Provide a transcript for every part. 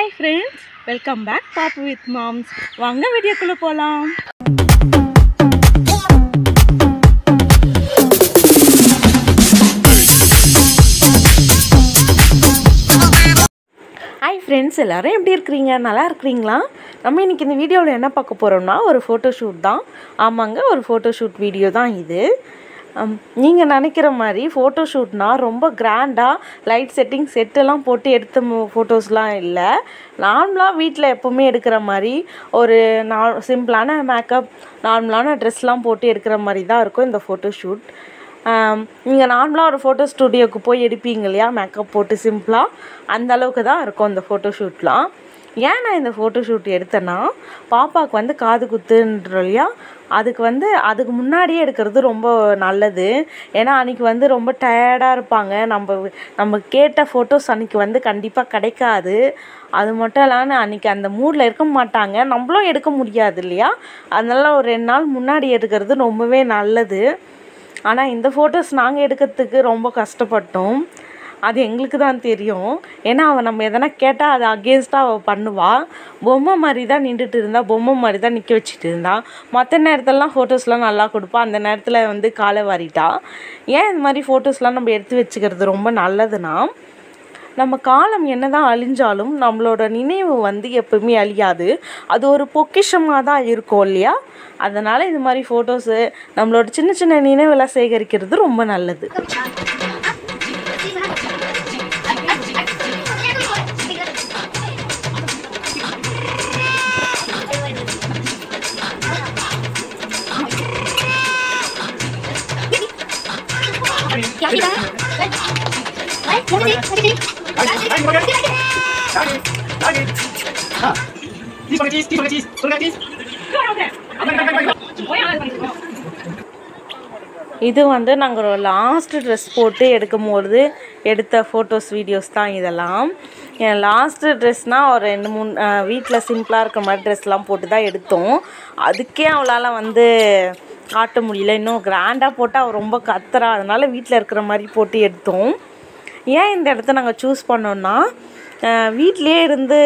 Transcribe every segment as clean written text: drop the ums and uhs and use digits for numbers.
Hi friends, welcome back Papu with Moms. வாங்க வீடியோக்குள்ள போலாம். Hi friends, எல்லாரும் எப்படி இருக்கீங்க? நல்லா இருக்கீங்களா? நம்ம இன்னைக்கு இந்த வீடியோவில் என்ன பார்க்க போறோம்னா ஒரு ஃபோட்டோ ஷூட் தான். ஆமாங்க, ஒரு ஃபோட்டோ ஷூட் வீடியோ தான் இது. நீங்கள் நினைக்கிற மாதிரி ஃபோட்டோ ஷூட்னால் ரொம்ப கிராண்டாக லைட் செட்டிங் செட்டெல்லாம் போட்டு எடுத்த ஃபோட்டோஸ்லாம் இல்லை. நார்மலாக வீட்டில் எப்போவுமே எடுக்கிற மாதிரி ஒரு சிம்பிளான மேக்கப், நார்மலான ட்ரெஸ்லாம் போட்டு எடுக்கிற மாதிரி தான் இருக்கும் இந்த ஃபோட்டோ ஷூட். நீங்கள் நார்மலாக ஒரு ஃபோட்டோ ஸ்டூடியோவுக்கு போய் எடுப்பீங்க இல்லையா, மேக்கப் போட்டு சிம்பிளாக, அந்த அளவுக்கு தான் இருக்கும் இந்த ஃபோட்டோ ஷூட்லாம். ஏன் நான் இந்த ஃபோட்டோ ஷூட் எடுத்தேன்னா, பாப்பாவுக்கு வந்து காது குத்துன்ற இல்லையா, அதுக்கு முன்னாடியே எடுக்கிறது ரொம்ப நல்லது. ஏன்னா அன்றைக்கி வந்து ரொம்ப டயர்டாக இருப்பாங்க. நம்ம கேட்ட ஃபோட்டோஸ் அன்றைக்கி வந்து கண்டிப்பாக கிடைக்காது. அது மட்டும் இல்லாமல் அன்றைக்கி அந்த மூடில் இருக்க மாட்டாங்க, நம்மளும் எடுக்க முடியாது இல்லையா. அதனால ஒரு 2 நாள் முன்னாடி எடுக்கிறது ரொம்பவே நல்லது. ஆனால் இந்த ஃபோட்டோஸ் நாங்கள் எடுக்கிறதுக்கு ரொம்ப கஷ்டப்பட்டோம். அது எங்களுக்கு தான் தெரியும். ஏன்னா நம்ம எதனா கேட்டால் அது அகேன்ஸ்டாக பண்ணுவாள். பொம்மை மாதிரி தான் நின்றுட்டு இருந்தா, பொம்மை மாதிரி தான் நிற்க வச்சுட்டு இருந்தா. மற்ற நேரத்துலலாம் ஃபோட்டோஸ்லாம் நல்லா கொடுப்பா, அந்த நேரத்தில் வந்து காலை வாரிட்டா. ஏன் இந்த மாதிரி ஃபோட்டோஸ்லாம் நம்ம எடுத்து வச்சுக்கிறது ரொம்ப நல்லதுன்னா, நம்ம காலம் என்ன தான் அழிஞ்சாலும் நம்மளோட நினைவு வந்து எப்பவுமே அழியாது. அது ஒரு பொக்கிஷமாக தான் இருக்கும் இல்லையா. அதனால் இது மாதிரி ஃபோட்டோஸு நம்மளோட சின்ன சின்ன நினைவெல்லாம் சேகரிக்கிறது ரொம்ப நல்லது. இது வந்து நாங்கள் லாஸ்ட்டு ட்ரெஸ் போட்டு எடுக்கும்போது எடுத்த ஃபோட்டோஸ் வீடியோஸ் தான் இதெல்லாம். என் லாஸ்ட்டு ட்ரெஸ்னால் ஒரு 2-3 வீட்டில் சிம்பிளாக இருக்கிற மாதிரி ட்ரெஸ்லாம் போட்டு தான் எடுத்தோம். அதுக்கே அவளால் வந்து காட்ட முடியல. இன்னும் கிராண்டாக போட்டால் அவள் ரொம்ப கத்துறா. அதனால் வீட்டில் இருக்கிற மாதிரி போட்டு எடுத்தோம். ஏன் இந்த இடத்த நாங்கள் சூஸ் பண்ணோன்னா, வீட்டிலே இருந்து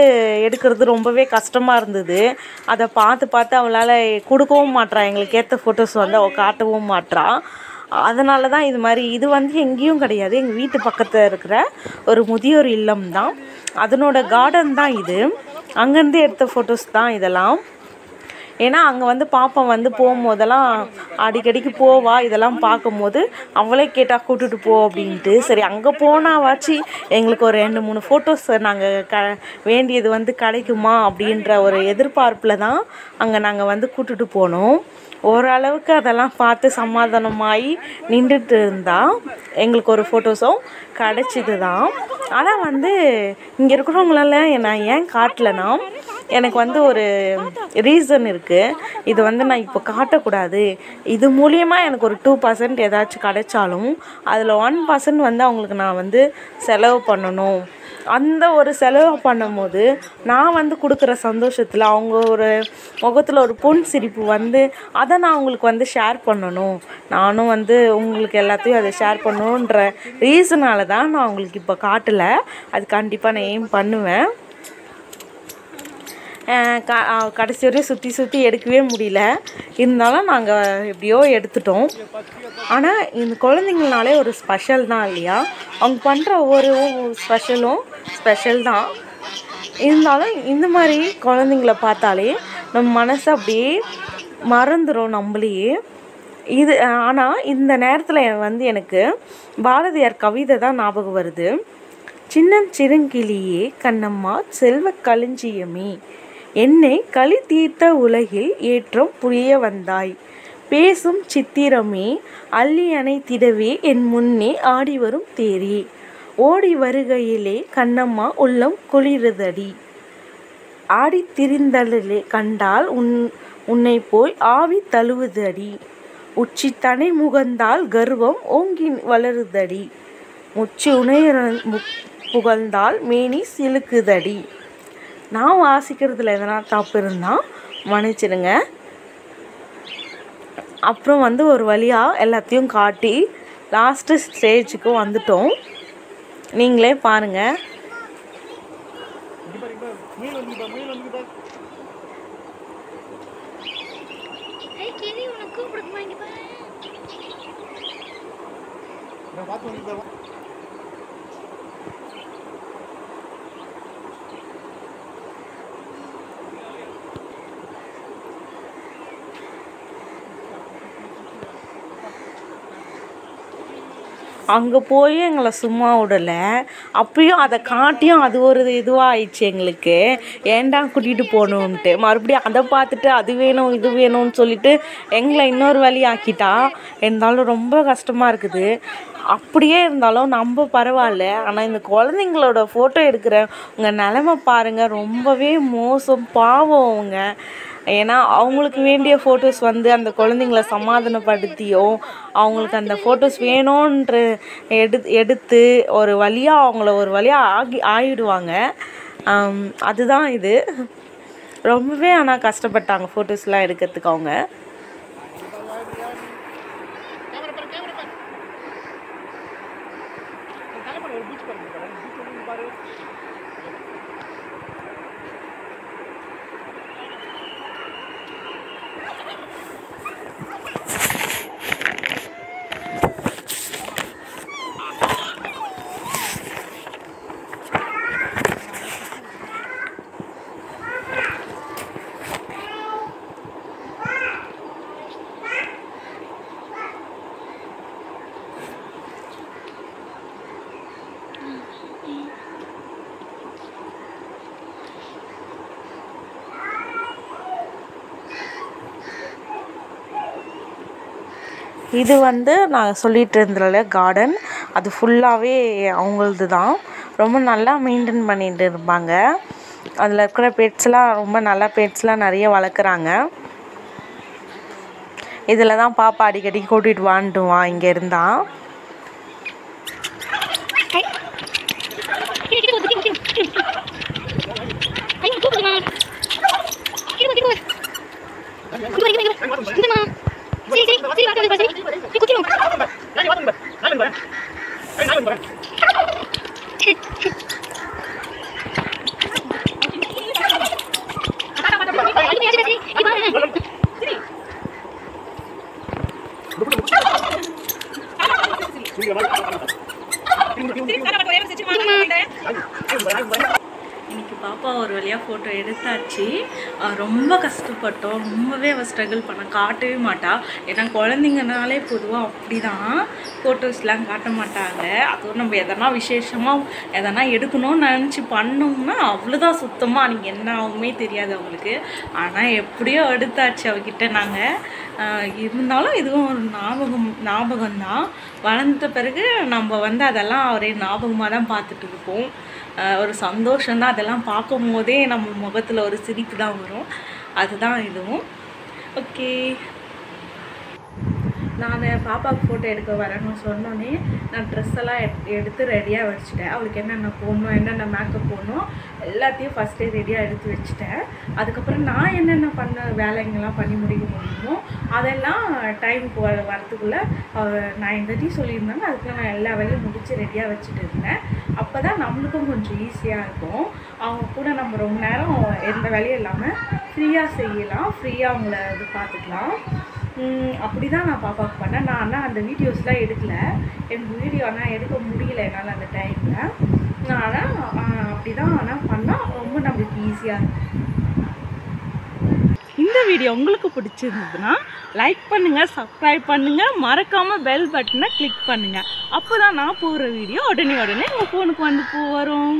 எடுக்கிறது ரொம்பவே கஷ்டமாக இருந்தது. அதை பார்த்து அவளால் கொடுக்கவும் மாட்றா, எங்களுக்கு ஏற்ற ஃபோட்டோஸ் வந்து அவள் காட்டவும் மாட்றா. அதனால தான் இது வந்து எங்கேயும் கிடையாது, எங்கள் வீட்டு பக்கத்தில் இருக்கிற ஒரு முதியோர் இல்லம் தான். அதனோட கார்டன் தான் இது. அங்கேருந்து எடுத்த ஃபோட்டோஸ் தான் இதெல்லாம். ஏன்னா அங்கே வந்து பாப்பா வந்து போகும்போதெல்லாம் அடிக்கடிக்கு போவா. இதெல்லாம் பார்க்கும்போது அவளே கேட்டால் கூட்டுட்டு போ அப்படின்ட்டு. சரி, அங்கே போனாவாச்சு எங்களுக்கு ஒரு 2-3 ஃபோட்டோஸ் நாங்கள் வேண்டியது வந்து கிடைக்குமா அப்படின்ற ஒரு எதிர்பார்ப்பில் தான் அங்கே நாங்கள் வந்து கூட்டுட்டு போனோம். ஓரளவுக்கு அதெல்லாம் பார்த்து சமாதானமாகி நின்றுட்டு இருந்தால் எங்களுக்கு ஒரு ஃபோட்டோஸும் கிடச்சிது தான். ஆனால் வந்து இங்கே இருக்கிறவங்களால நான் ஏன் காட்டலைன்னா, எனக்கு வந்து ஒரு ரீசன் இருக்குது. இது வந்து நான் இப்போ காட்டக்கூடாது. இது மூலியமாக எனக்கு ஒரு 2% ஏதாச்சும் கிடைச்சாலும் அதில் 1% வந்து அவங்களுக்கு நான் வந்து செலவு பண்ணணும். அந்த ஒரு செலவு பண்ணும்போது நான் வந்து கொடுக்குற சந்தோஷத்தில் அவங்க ஒரு முகத்தில் ஒரு பொன் சிரிப்பு வந்து அதை நான் அவங்களுக்கு வந்து ஷேர் பண்ணணும். நானும் வந்து உங்களுக்கு எல்லாத்தையும் அதை ஷேர் பண்ணணுன்ற ரீசனால தான் நான் அவங்களுக்கு இப்போ காட்டலை. அது கண்டிப்பாக நான் எய்ம் பண்ணுவேன். கடைசி வரையும் சுற்றி எடுக்கவே முடியல. இருந்தாலும் நாங்கள் எப்படியோ எடுத்துட்டோம். ஆனால் இந்த குழந்தைங்கனாலே ஒரு ஸ்பெஷல் தான் இல்லையா. அவங்க பண்ணுற ஒவ்வொரு ஸ்பெஷலும் ஸ்பெஷல் தான். இருந்தாலும் இந்த மாதிரி குழந்தைங்கள பார்த்தாலே நம்ம மனசு அப்படியே மறந்துடும் நம்மளையே. ஆனால் இந்த நேரத்தில் வந்து எனக்கு பாரதியார் கவிதை தான் ஞாபகம் வருது. சின்னஞ்சிறுங்கிளியே கண்ணம்மா செல்வ களஞ்சியமே, என்னை களி தீர்த்த உலகில் ஏற்றம் புரிய வந்தாய், பேசும் சித்திரமே அள்ளி அணைத்திடவே என் முன்னே ஆடி வரும் தேரே, ஓடி வருகையிலே கண்ணம்மா உள்ளம் குளிருதடி, ஆடி திரிந்தலே கண்டால் உன்னை போய் ஆவி தழுவுதடி, உச்சி தனை முகந்தால் கர்வம் ஓங்கி வளருதடி, முச்சி உணைய புகழ்ந்தால் மேனி சிலுக்குதடி. நான் வாசிக்கிறதுல எதனா தப்பு இருந்தால் மன்னிச்சிடுங்க. அப்புறம் வந்து ஒரு வழியாக எல்லாத்தையும் காட்டி லாஸ்ட்டு ஸ்டேஜுக்கு வந்துட்டோம். நீங்களே பாருங்கள். அங்கே போய் எங்களை சும்மா விடலை. அப்பயும் அதை காட்டியும் அது ஒரு இதுவாக ஆயிடுச்சு எங்களுக்கு. ஏன்டா கூட்டிகிட்டு போகணுன்ட்டு மறுபடியும் அதை பார்த்துட்டு அது வேணும் இது வேணும்னு சொல்லிட்டு எங்களை இன்னொரு வழி ஆக்கிட்டா. இருந்தாலும் ரொம்ப கஷ்டமாக இருக்குது. அப்படியே இருந்தாலும் நம்ம பரவாயில்ல. ஆனால் இந்த குழந்தைங்களோட ஃபோட்டோ எடுக்கிற உங்கள் நிலமை பாருங்கள், ரொம்பவே மோசம், பாவம் அவங்க. ஏன்னா அவங்களுக்கு வேண்டிய ஃபோட்டோஸ் வந்து அந்த குழந்தைங்கள சமாதானப்படுத்தியோ அவங்களுக்கு அந்த ஃபோட்டோஸ் வேணுன்ற எடுத்து ஒரு வழியாக அவங்கள ஒரு வழியாக ஆகிடுவாங்க. அதுதான் இது. ரொம்பவே ஆனால் கஷ்டப்பட்டாங்க ஃபோட்டோஸ்லாம் எடுக்கிறதுக்கு அவங்க. இது வந்து நான் சொல்லிகிட்டு இருந்தேன்ல கார்டன், அது ஃபுல்லாகவே அவங்களது தான். ரொம்ப நல்லா மெயின்டைன் பண்ணிட்டு இருப்பாங்க. அதில் இருக்கிற பெட்ஸ்லாம் ரொம்ப நல்லா பெட்ஸ்லாம் நிறைய வளர்க்குறாங்க. இதில் தான் பாப்பா அடிக்கடி கூட்டிகிட்டு வாண்டுவான் இங்கே இருந்தால். இன்னைக்கு பாப்பா ஒரு வழியாக ஃபோட்டோ எடுத்தாச்சு. ரொம்ப கஷ்டப்பட்டோம். ரொம்பவே அவள் ஸ்ட்ரகிள் பண்ண காட்டவே மாட்டா. ஏன்னா குழந்தைங்கனாலே பொதுவாக அப்படி தான், ஃபோட்டோஸ்லாம் காட்ட மாட்டாங்க. அதுவும் நம்ம எதனா விசேஷமாக எதனா எடுக்கணும்னு நினச்சி பண்ணோம்னா அவ்வளோதான், சுத்தமாக நீங்கள் என்ன ஆகுமே தெரியாது அவங்களுக்கு. ஆனால் எப்படியோ எடுத்தாச்சு அவகிட்ட நாங்கள். இருந்தாலும் இதுவும் ஒரு ஞாபகம்தான். வளர்ந்த பிறகு நம்ம வந்து அதெல்லாம் ஒரே ஞாபகமாக தான் பார்த்துட்டு இருப்போம். ஒரு சந்தோஷம்தான். அதெல்லாம் பார்க்கும் போதே நம்ம முகத்தில் ஒரு சிரிப்பு தான் வரும். அதுதான் இதுவும். ஓகே, நான் பாப்பாவுக்கு ஃபோட்டோ எடுக்க வரேன்னு சொன்னோன்னே நான் ட்ரெஸ்ஸெல்லாம் எடுத்து ரெடியாக வச்சுட்டேன். அவளுக்கு என்னென்ன போடணும், என்னென்ன மேக்கப் போடணும் எல்லாத்தையும் ஃபஸ்ட்டே ரெடியாக எடுத்து வச்சுட்டேன். அதுக்கப்புறம் நான் என்னென்ன வேலைங்கள்லாம் பண்ணி முடிக்க முடியுமோ அதெல்லாம் டைமுக்கு வரத்துக்குள்ளே 9:30 சொல்லியிருந்தாங்க. அதுக்குள்ளே நான் எல்லா வேலையும் முடித்து ரெடியாக வச்சுட்டு இருந்தேன். அப்போ தான் நம்மளுக்கும் கொஞ்சம் ஈஸியாக இருக்கும். அவங்க கூட நம்ம ரொம்ப நேரம் எந்த வேலையும் இல்லாமல் ஃப்ரீயாக செய்யலாம், ஃப்ரீயாக அவங்கள இது பார்த்துக்கலாம். அப்படி தான் நான் பாப்பாவுக்கு பண்ணேன். நான் ஆனால் அந்த வீடியோஸ்லாம் எடுக்கலை. எனக்கு வீடியோ ஆனால் எடுக்க முடியல என்னால் அந்த டைமில். நான் ஆனால் அப்படி தான் ஆனால் பண்ணால் ரொம்ப நம்மளுக்கு ஈஸியாக இருக்கும். இந்த வீடியோ உங்களுக்கு பிடிச்சிருந்ததுன்னா லைக் பண்ணுங்கள், சப்ஸ்கிரைப் பண்ணுங்கள், மறக்காமல் பெல் பட்டனை கிளிக் பண்ணுங்கள். அப்போ தான் நான் போகிற வீடியோ உடனே உங்கள் ஃபோனுக்கு வந்து வரும்.